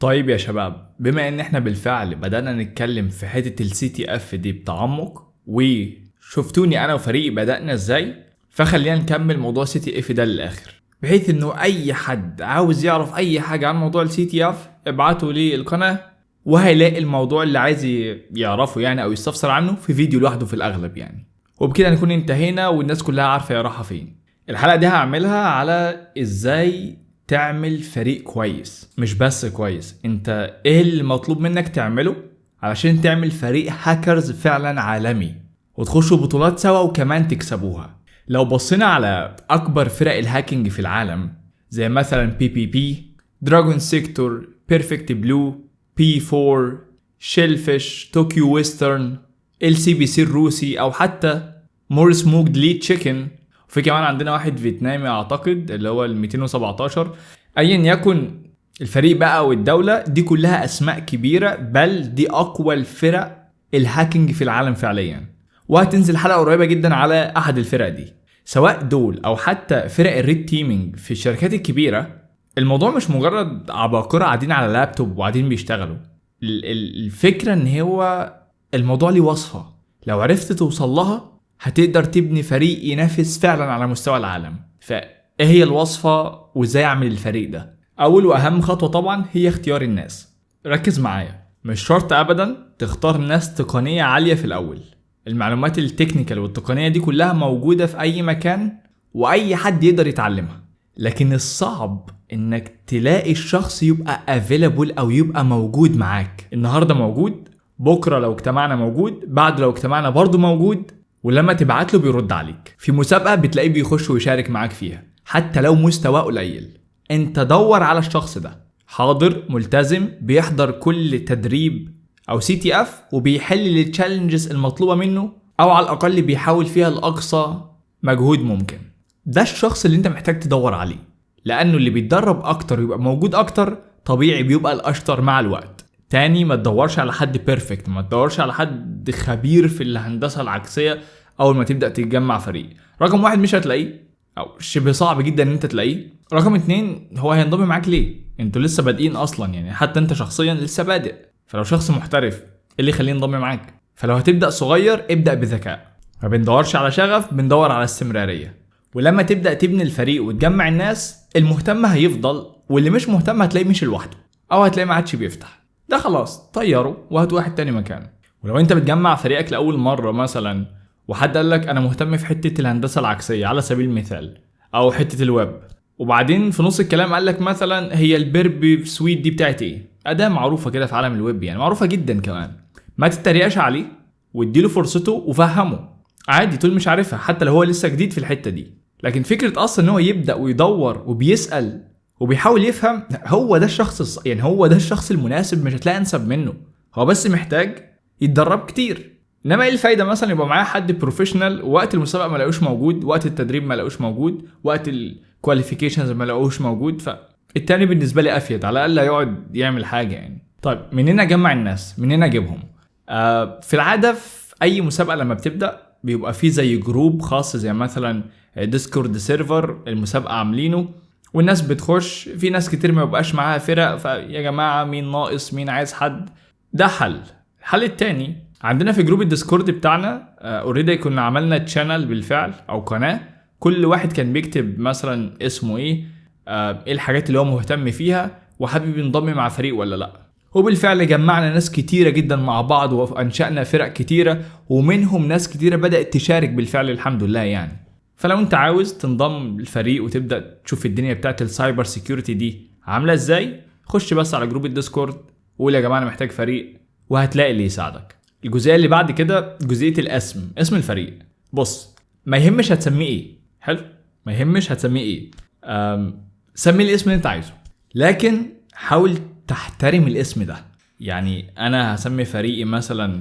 طيب يا شباب، بما ان احنا بالفعل بدأنا نتكلم في حتة السي تي اف دي بتعمق وشفتوني انا وفريقي بدأنا ازاي، فخلينا نكمل موضوع سي تي اف ده للاخر، بحيث انه اي حد عاوز يعرف اي حاجة عن موضوع السي تي اف ابعته لي القناة وهيلاقي الموضوع اللي عايز يعرفه يعني او يستفسر عنه في فيديو لوحده في الاغلب يعني. وبكده نكون انتهينا والناس كلها عارفة هي رايحة فين. الحلقة دي هعملها على ازاي تعمل فريق كويس، مش بس كويس، انت ايه اللي مطلوب منك تعمله علشان تعمل فريق هاكرز فعلا عالمي وتخشوا بطولات سوا وكمان تكسبوها. لو بصينا على اكبر فرق الهاكينج في العالم زي مثلا بي دراجون سيكتور، بيرفكت بلو، بي 4، شيلفش، طوكيو ويسترن، LCBC الروسي، او حتى مور سموكد ليد تشيكن، وفي كمان عندنا واحد فيتنامي اعتقد اللي هو ال 217. ايا يكن الفريق بقى والدولة دي كلها اسماء كبيرة، بل دي اقوى الفرق الهاكينج في العالم فعليا. وهتنزل حلقة قريبة جدا على احد الفرق دي، سواء دول او حتى فرق الريد تيمينج في الشركات الكبيرة. الموضوع مش مجرد عباقرة قاعدين على لابتوب وقاعدين بيشتغلوا. الفكرة ان هو الموضوع ليه وصفة، لو عرفت توصل لها هتقدر تبني فريق ينافس فعلا على مستوى العالم. فايه هي الوصفة وازاي اعمل الفريق ده؟ اول واهم خطوة طبعا هي اختيار الناس. ركز معايا، مش شرط ابدا تختار ناس تقنية عالية في الاول. المعلومات التكنيكال والتقنية دي كلها موجودة في اي مكان واي حد يقدر يتعلمها، لكن الصعب انك تلاقي الشخص يبقى available او يبقى موجود معاك. النهاردة موجود، بكرة لو اجتمعنا موجود، بعد لو اجتمعنا برضو موجود، ولما تبعت له بيرد عليك. في مسابقة بتلاقيه بيخش ويشارك معاك فيها حتى لو مستواه قليل. انت دور على الشخص ده حاضر، ملتزم، بيحضر كل تدريب او سي تي اف وبيحل التشالنجز المطلوبة منه، او على الاقل بيحاول فيها الاقصى مجهود ممكن. ده الشخص اللي انت محتاج تدور عليه، لانه اللي بيتدرب اكتر ويبقى موجود اكتر طبيعي بيبقى الاشطر مع الوقت. تاني، ما تدورش على حد بيرفكت، ما تدورش على حد خبير في الهندسة العكسية. اول ما تبدأ تتجمع فريق، رقم واحد مش هتلاقيه او شبه صعب جدا ان انت تلاقيه. رقم اتنين، هو هينضم معاك ليه؟ انتوا لسه بادئين اصلا يعني، حتى انت شخصيا لسه بادئ. فلو شخص محترف ايه اللي يخليه ينضم معاك؟ فلو هتبدأ صغير ابدأ بذكاء. ما بندورش على شغف، بندور على استمرارية. ولما تبدأ تبني الفريق وتجمع الناس، المهتم هيفضل واللي مش مهتم هتلاقيه مشي لوحده او هتلاقيه ما عادش بيفتح. ده خلاص طيره وهات واحد تاني مكانه. ولو انت بتجمع فريقك لأول مرة مثلا وحد قال لك انا مهتم في حتة الهندسة العكسية على سبيل المثال او حتة الويب، وبعدين في نص الكلام قال لك مثلا هي البيرب سويت دي بتاعت ايه، أداة معروفة كده في عالم الويب يعني، معروفة جدا كمان، ما تتريقش عليه واديله فرصته وفهمه عادي طول مش عارفها حتى لو هو لسه جديد في الحتة دي. لكن فكرة اصلا ان هو يبدأ ويدور وبيسأل وبيحاول يفهم، هو ده الشخص يعني هو ده الشخص المناسب، مش هتلاقي انسب منه. هو بس محتاج يتدرب كتير. انما ايه الفايده مثلا يبقى معاه حد بروفيشنال وقت المسابقه ما لاقوش موجود، وقت التدريب ما لاقوش موجود، وقت الكواليفيكيشنز ما لاقوش موجود؟ فالتاني بالنسبه لي افيد، على الاقل يقعد يعمل حاجه يعني. طيب منين اجمع الناس؟ منين اجيبهم؟ في العاده في اي مسابقه لما بتبدا بيبقى فيه زي جروب خاص، زي مثلا ديسكورد سيرفر المسابقه عاملينه، والناس بتخش. في ناس كتير ما يبقاش معاها فرق، فيا جماعه مين ناقص، مين عايز حد؟ ده حل. الحل التاني عندنا في جروب الديسكورد بتاعنا اوريدي كنا عملنا تشانل بالفعل او قناه، كل واحد كان بيكتب مثلا اسمه ايه الحاجات اللي هو مهتم فيها وحابب ينضم مع فريق ولا لا. وبالفعل جمعنا ناس كتيره جدا مع بعض وانشأنا فرق كتيره، ومنهم ناس كتيره بدأت تشارك بالفعل الحمد لله يعني. فلو انت عاوز تنضم الفريق وتبدأ تشوف الدنيا بتاعت السايبر سيكيورتي دي عامله ازاي، خش بس على جروب الديسكورد وقول يا جماعه انا محتاج فريق وهتلاقي اللي يساعدك. الجزئيه اللي بعد كده جزئيه الاسم، اسم الفريق. بص، ما يهمش هتسميه ايه، حلو، ما يهمش هتسميه ايه، سمي الاسم اللي انت عايزه، لكن حاول تحترم الاسم ده. يعني انا هسمي فريقي مثلا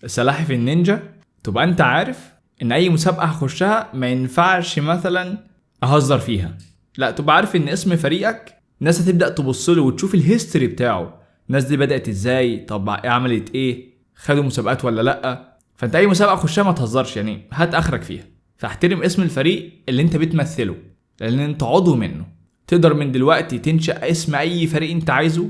سلاحف النينجا، تبقى انت عارف ان اي مسابقه هخشها ما ينفعش مثلا اهزر فيها، لا تبقى عارف ان اسم فريقك الناس هتبدا تبص له وتشوف الهيستوري بتاعه، الناس دي بدات ازاي، طب عملت ايه، خدوا مسابقات ولا لا. فانت اي مسابقه خشها ما تهزرش يعني، هات اخرك فيها. فاحترم اسم الفريق اللي انت بتمثله لان انت عضو منه. تقدر من دلوقتي تنشأ اسم اي فريق انت عايزه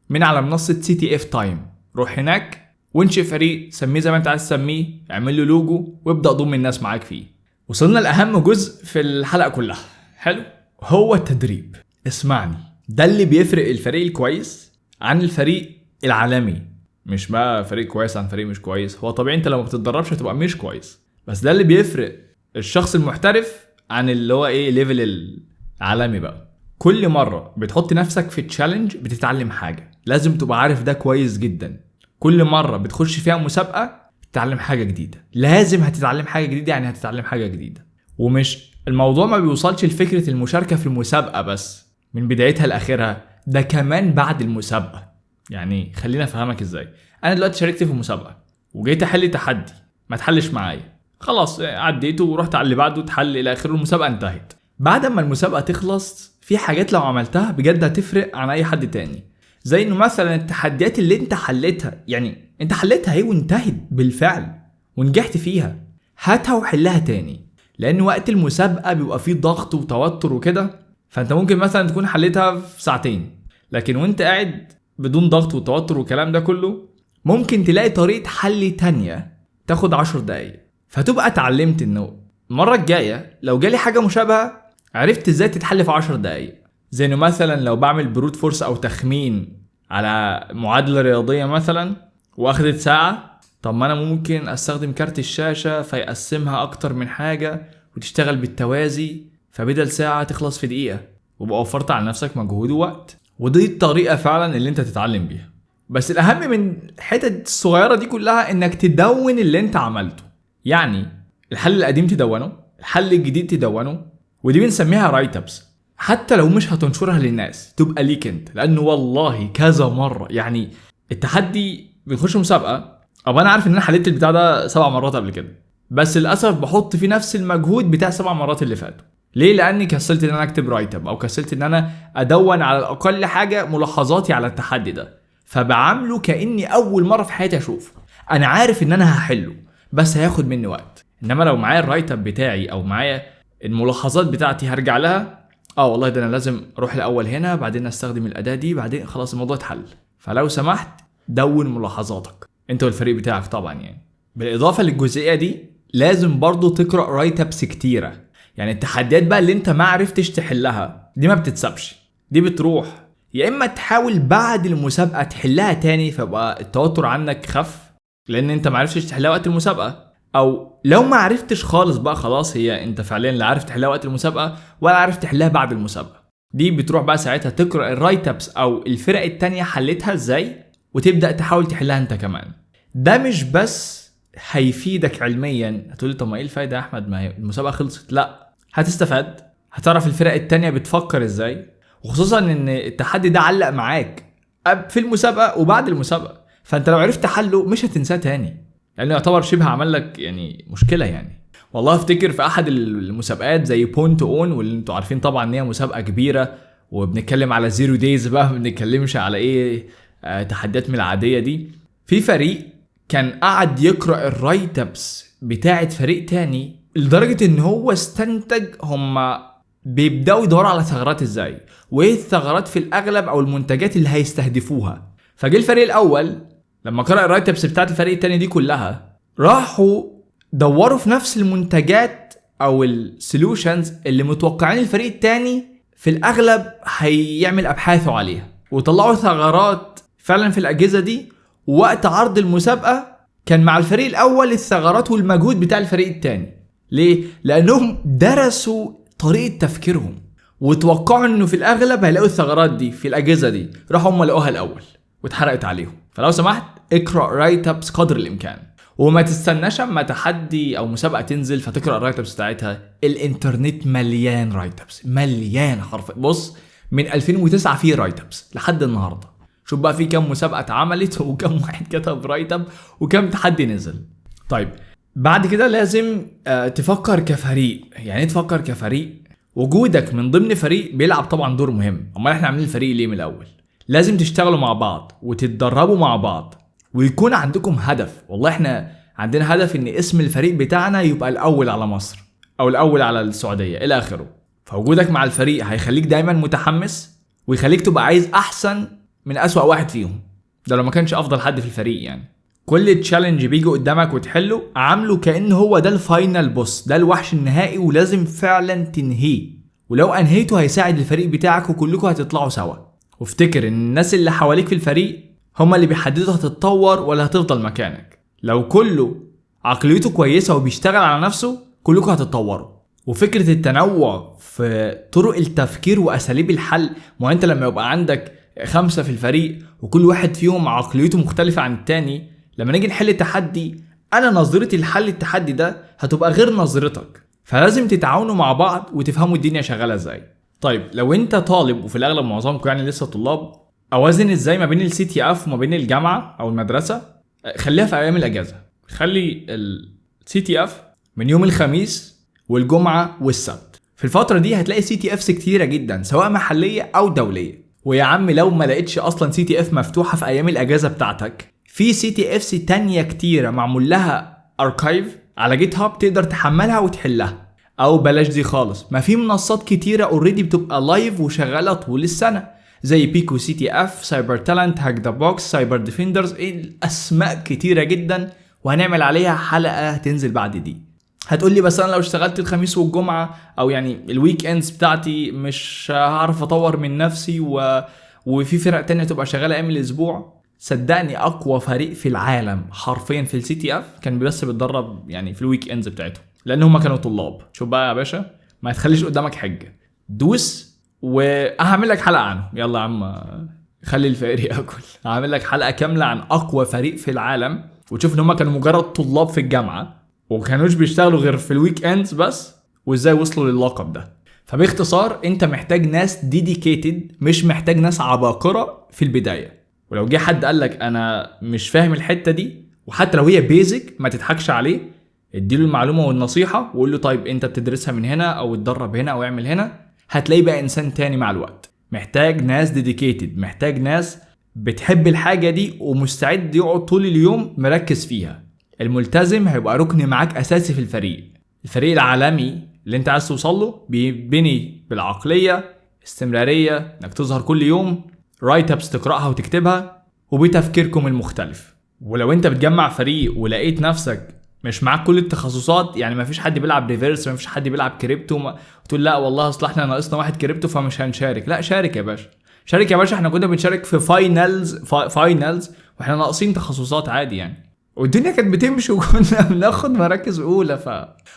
من على منصة CTF Time. روح هناك وانشئ فريق، سميه زي ما انت عايز تسميه، اعمل له لوجو وابدأ ضم الناس معاك فيه. وصلنا لأهم جزء في الحلقة كلها، حلو، هو التدريب. اسمعني، ده اللي بيفرق الفريق الكويس عن الفريق العالمي. مش بقى فريق كويس عن فريق مش كويس، هو طبيعي انت لو ما بتتدربش هتبقى مش كويس، بس ده اللي بيفرق الشخص المحترف عن اللي هو ايه ليفل العالمي بقى. كل مرة بتحط نفسك في تشالنج بتتعلم حاجة، لازم تبقى عارف ده كويس جدا. كل مرة بتخش فيها مسابقة بتتعلم حاجة جديدة، لازم هتتعلم حاجة جديدة، يعني هتتعلم حاجة جديدة. ومش الموضوع ما بيوصلش لفكرة المشاركة في المسابقة بس من بدايتها لآخرها، ده كمان بعد المسابقة. يعني خلينا افهمك ازاي. انا دلوقتي شاركت في مسابقة وجيت احل تحدي ما تحلش معايا، خلاص عديته ورحت على اللي بعده اتحل الى اخره، المسابقة انتهت. بعد ما المسابقة تخلص في حاجات لو عملتها بجد هتفرق عن اي حد تاني، زي انه مثلا التحديات اللي انت حلتها، يعني انت حلتها ايه وانتهت بالفعل ونجحت فيها، هاتها وحلها تاني. لان وقت المسابقة بيبقى فيه ضغط وتوتر وكده، فانت ممكن مثلا تكون حلتها في ساعتين، لكن وانت قاعد بدون ضغط وتوتر والكلام ده كله ممكن تلاقي طريقة حل تانية تاخد 10 دقايق. فتبقى اتعلمت انه المرة الجاية لو جالي حاجة مشابهة عرفت ازاي تتحل في 10 دقايق. زي انه مثلا لو بعمل بروت فورس او تخمين على معادلة رياضية مثلا واخدت ساعة، طب ما انا ممكن استخدم كارت الشاشة فيقسمها اكتر من حاجة وتشتغل بالتوازي، فبدل ساعة تخلص في دقيقة، وبقى وفرت على نفسك مجهود ووقت. ودي الطريقة فعلا اللي انت تتعلم بيها. بس الاهم من الحتت الصغيرة دي كلها انك تدون اللي انت عملته. يعني الحل القديم تدونه، الحل الجديد تدونه، ودي بنسميها رايت ابس. حتى لو مش هتنشرها للناس تبقى ليك انت، لانه والله كذا مرة يعني التحدي بنخش مسابقة، او انا عارف ان انا حليت البتاع ده 7 مرات قبل كده، بس للاسف بحط فيه نفس المجهود بتاع 7 مرات اللي فاتوا. ليه؟ لاني كسلت ان انا اكتب رايت اب، او كسلت ان انا ادون على الاقل حاجه ملاحظاتي على التحدي ده، فبعامله كاني اول مره في حياتي اشوفه. انا عارف ان انا هحله بس هياخد مني وقت، انما لو معايا الرايت اب بتاعي او معايا الملاحظات بتاعتي هرجع لها، والله ده انا لازم اروح الاول هنا بعدين استخدم الاداه دي بعدين خلاص الموضوع اتحل. فلو سمحت دون ملاحظاتك انت والفريق بتاعك طبعا. يعني بالاضافه للجزئيه دي لازم برضو تقرا رايت ابس كتيره. يعني التحديات بقى اللي انت ما عرفتش تحلها دي ما بتتسابش، دي بتروح، يا اما تحاول بعد المسابقه تحلها تاني فبقى التوتر عنك خف لان انت ما عرفتش تحلها وقت المسابقه، او لو ما عرفتش خالص بقى خلاص هي انت فعليا لا عارف تحلها وقت المسابقه ولا عارف تحلها بعد المسابقه. دي بتروح بقى ساعتها تقرا الرايت ابس او الفرق التانية حلتها ازاي وتبدا تحاول تحلها انت كمان. ده مش بس هيفيدك علميا، هتقولي طب ما ايه الفايده يا احمد ما هي المسابقه خلصت، لا هتستفاد، هتعرف الفرق التانية بتفكر ازاي، وخصوصا ان التحدي ده علق معاك في المسابقه وبعد المسابقه، فانت لو عرفت حله مش هتنساه تاني لانه يعتبر شبه عمل لك يعني مشكله. يعني والله افتكر في احد المسابقات زي بوينت اون، واللي انتوا عارفين طبعا ان هي مسابقه كبيره وبنتكلم على 0 دايز بقى، ما بنتكلمش على ايه تحديات من العاديه دي. في فريق كان قاعد يقرا الرايت ابس بتاعه فريق تاني لدرجه ان هو استنتج هما بيبداوا يدوروا على ثغرات ازاي وايه الثغرات في الاغلب او المنتجات اللي هيستهدفوها. فجه الفريق الاول لما قرأ الرايت ابس بتاعت الفريق التاني دي كلها راحوا دوروا في نفس المنتجات او السوليوشنز اللي متوقعين الفريق التاني في الاغلب هيعمل ابحاثه عليها، وطلعوا ثغرات فعلا في الاجهزه دي. ووقت عرض المسابقه كان مع الفريق الاول الثغرات والمجهود بتاع الفريق التاني. ليه؟ لانهم درسوا طريقه تفكيرهم وتوقعوا انه في الاغلب هيلاقوا الثغرات دي في الاجهزه دي، راحوا هم لقوها الاول واتحرقت عليهم. فلو سمحت اقرا رايت ابس قدر الامكان، وما تستناش اما تحدي او مسابقه تنزل فتقرا الرايت ابس بتاعتها. الانترنت مليان رايت ابس، مليان حرفيا. بص من 2009 في رايت ابس لحد النهارده، شوف بقى في كم مسابقه اتعملت وكم واحد كتب رايت اب وكم تحدي نزل. طيب بعد كده لازم تفكر كفريق. يعني تفكر كفريق، وجودك من ضمن فريق بيلعب طبعا دور مهم. امال احنا عاملين الفريق ليه من الاول؟ لازم تشتغلوا مع بعض وتتدربوا مع بعض ويكون عندكم هدف. والله احنا عندنا هدف ان اسم الفريق بتاعنا يبقى الاول على مصر او الاول على السعودية الى اخره. فوجودك مع الفريق هيخليك دايما متحمس ويخليك تبقى عايز احسن من اسوأ واحد فيهم، ده لو ما كانش افضل حد في الفريق يعني. كل تشالنج بيجي قدامك وتحله عامله كأن هو ده الفاينل بوس، ده الوحش النهائي ولازم فعلا تنهيه، ولو انهيته هيساعد الفريق بتاعك وكلكم هتطلعوا سوا. وافتكر ان الناس اللي حواليك في الفريق هما اللي بيحددوا هتتطور ولا هتفضل مكانك. لو كله عقليته كويسة وبيشتغل على نفسه كلكم هتتطوروا. وفكرة التنوع في طرق التفكير وأساليب الحل، ما انت لما يبقى عندك 5 في الفريق وكل واحد فيهم عقليته مختلفة عن التاني، لما نيجي نحل التحدي انا نظرتي لحل التحدي ده هتبقى غير نظرتك، فلازم تتعاونوا مع بعض وتفهموا الدنيا شغالة ازاي. طيب لو انت طالب، وفي الاغلب معظمكم يعني لسه طلاب، اوازن ازاي ما بين السي تي اف وما بين الجامعة او المدرسة؟ خليها في ايام الاجازة. خلي السي تي اف من يوم الخميس والجمعة والسبت. في الفترة دي هتلاقي سي تي افس كتيرة جدا سواء محلية او دولية. ويا عم لو ما لقيتش اصلا سي تي اف مفتوحة في ايام الاجازة بتاعتك، في سي تي افس تانية كتيرة معمول لها اركايف على جيت هاب تقدر تحملها وتحلها. او بلاش دي خالص، ما في منصات كتيرة اوريدي بتبقى لايف وشغالة طول السنة زي بيكو سي تي اف، سايبر تالنت، هاك ذا بوكس، سايبر ديفندرز، الاسماء كتيرة جدا وهنعمل عليها حلقة هتنزل بعد دي. هتقولي بس انا لو اشتغلت الخميس والجمعة او يعني الويك اندز بتاعتي مش هعرف اطور من نفسي وفي فرق تانية تبقى شغالة ايام الاسبوع. صدقني اقوى فريق في العالم حرفيا في السي تي اف كان بس بيتدرب يعني في الويك اندز بتاعتهم لان هم كانوا طلاب. شوف بقى يا باشا، ما تخليش قدامك حجة، دوس وهعمل لك حلقة عنه. يلا يا عم خلي الفقير ياكل. هعمل لك حلقة كاملة عن اقوى فريق في العالم وتشوف ان هم كانوا مجرد طلاب في الجامعة وكانوش بيشتغلوا غير في الويك اندز بس، وازاي وصلوا لللقب ده. فباختصار انت محتاج ناس ديديكيتد، مش محتاج ناس عباقرة في البداية. ولو جه حد قالك انا مش فاهم الحتة دي، وحتى لو هي بيزك ما تضحكش عليه، اديله المعلومة والنصيحة وقول له طيب انت بتدرسها من هنا او اتدرب هنا او اعمل هنا، هتلاقيه بقى انسان تاني مع الوقت. محتاج ناس ديديكيتد، محتاج ناس بتحب الحاجة دي ومستعد يقعد طول اليوم مركز فيها. الملتزم هيبقى ركن معاك اساسي في الفريق. الفريق العالمي اللي انت عايز توصله بيبني بالعقلية، استمرارية، انك تظهر كل يوم، رايت ابس تقرأها وتكتبها، وبتفكيركم المختلف. ولو انت بتجمع فريق ولقيت نفسك مش معاك كل التخصصات، يعني مفيش حد بيلعب ريفيرس، مفيش حد بيلعب كريبتو، تقول لا والله اصل احنا ناقصنا واحد كريبتو فمش هنشارك. لا شارك يا باشا، شارك يا باشا. احنا كنا بنشارك في فاينلز واحنا ناقصين تخصصات عادي يعني، والدنيا كانت بتمشي وكنا بناخد مراكز اولى.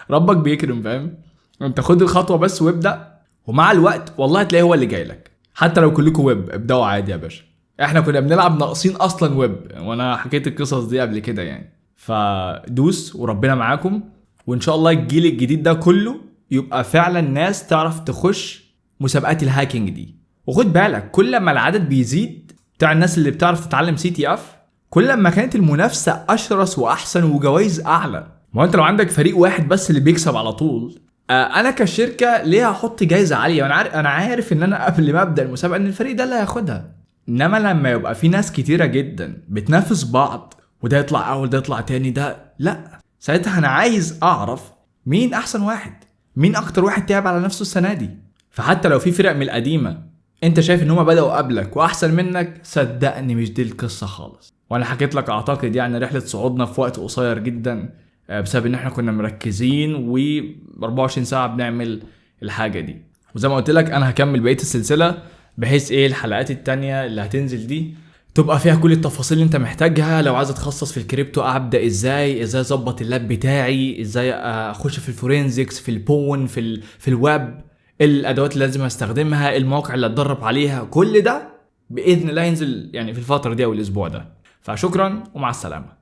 فربك بيكرم، فاهم؟ انت خد الخطوه بس وابدا، ومع الوقت والله هتلاقيه هو اللي جاي لك. حتى لو كلكم ويب ابداوا عادي يا باشا. احنا كنا بنلعب ناقصين اصلا ويب، وانا حكيت القصص دي قبل كده يعني. فدوس وربنا معاكم، وان شاء الله الجيل الجديد ده كله يبقى فعلا ناس تعرف تخش مسابقات الهاكينج دي. وخد بالك كل ما العدد بيزيد بتاع الناس اللي بتعرف تتعلم سي تي اف، كل ما كانت المنافسة اشرس واحسن وجوائز اعلى. ما انت لو عندك فريق واحد بس اللي بيكسب على طول، انا كشركة ليه هحط جايزة عالية؟ انا عارف ان انا قبل ما ابدا المسابقة ان الفريق ده اللي هياخدها. انما لما يبقى في ناس كتيرة جدا بتنافس بعض، وده يطلع اول ده يطلع تاني، ده لا، ساعتها انا عايز اعرف مين احسن واحد، مين اكتر واحد تعب على نفسه السنة دي. فحتى لو في فرق من القديمة انت شايف ان هما بدأوا قبلك واحسن منك، صدقني مش دي القصة خالص. وانا حكيت لك اعتقد يعني رحلة صعودنا في وقت قصير جدا بسبب ان احنا كنا مركزين و 24 ساعة بنعمل الحاجة دي. وزي ما قلت لك انا هكمل بقية السلسلة بحيث الحلقات التانية اللي هتنزل دي تبقى فيها كل التفاصيل اللي انت محتاجها. لو عايز اتخصص في الكريبتو ابدا ازاي اظبط اللاب بتاعي، ازاي اخش في الفورنزيكس، في البون، في الويب، الادوات اللي لازم استخدمها، المواقع اللي اتدرب عليها، كل ده باذن الله ينزل يعني في الفترة دي او الاسبوع ده. فشكرا ومع السلامة.